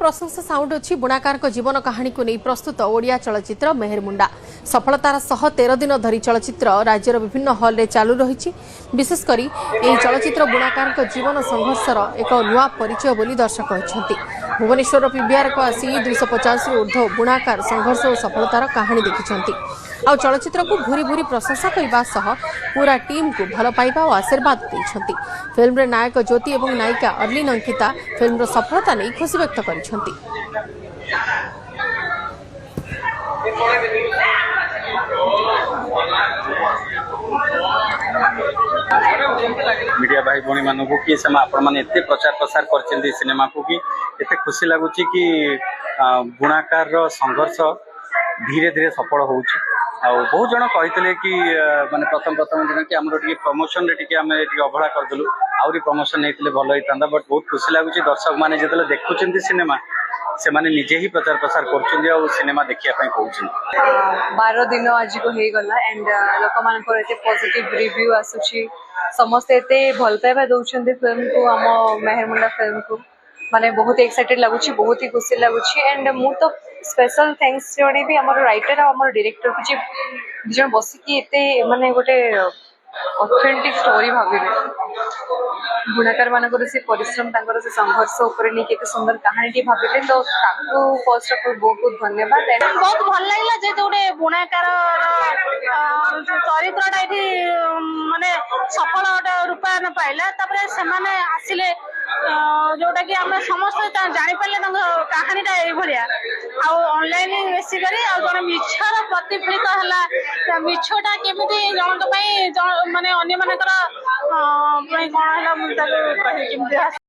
प्रशंसा साउंड अच्छी बुणाकार जीवन कहानी को नहीं प्रस्तुत ओडिया चलचित्र मेहरमुंडा सफलतार सह 13 दिन धरी चलचित्र राज्यर विभिन्न हल रे चालू रही। विशेषकर यह चलचित्र बुणाकार जीवन संघर्षर एक नुआ परिचय बोली दर्शक कहते। भुवनेश्वर पीवीआर को आसी 250 ऊर्ध्व बुणाकार संघर्ष और सफलतार कहानी देखिंट। आ चलचित्र को भूरी भूरी प्रशंसा करने सह पूरा टीम को भल पाइबा और आशीर्वाद देते। फिल्म रे नायक ज्योति और नायिका अर्लिन अंकिता फिल्म सफलता नहीं खुशी व्यक्त करछंती। मीडिया भाई भौणी मानू कि एते प्रचार प्रसार कर सिनेमा को कि एते खुशी लगुच कि बुणाकार संघर्ष धीरे धीरे सफल हो। बहुत जन कहते कि माने प्रथम दिन कि आमर प्रमोशन रे अवहेला करदेलु आउरी प्रमोशन नहीं भल होता। बट बहुत खुशी लगुच दर्शक मैंने जो देखुं सिनेमा से माने निजे ही प्रचार प्रसार कर सिनेमा देखिया कहते। 12 दिन आज को हो गला एंड लोक मान पॉजिटिव रिव्यू आसुची समस्ते एते भल पाइबा दउछन फिल्म को आम मेहरमुंडा फिल्म को माने बहुत एक्साइटेड लगुची बहुत ही खुशी लगुची। एंड मु तो स्पेशल थैंक्स जोड़ी भी हमर राइटर और हमर डायरेक्टर को जे जण बसिकी एते माने गोटे ऑथेंटिक स्टोरी भाबिले बुणाकार मानकर से परिश्रम तांकर से संघर्ष ऊपर नहीं केते सुंदर कहानी भाबिले तो ताकू फर्स्ट ऑफ ऑल बहुत बहुत धन्यवाद। बहुत भल लागला जे गोटे बुणाकार चरित्रटा एठी माने सफल गोटे रूपायन पाइला तापर से माने आसिले जोटा कि आम समस्त जानी पारे कहानीटा यह ऑनलाइन बेसी कर मिछर प्रतिफलित है मिछटा केमी जनक माने अन्य मानकर कौन है।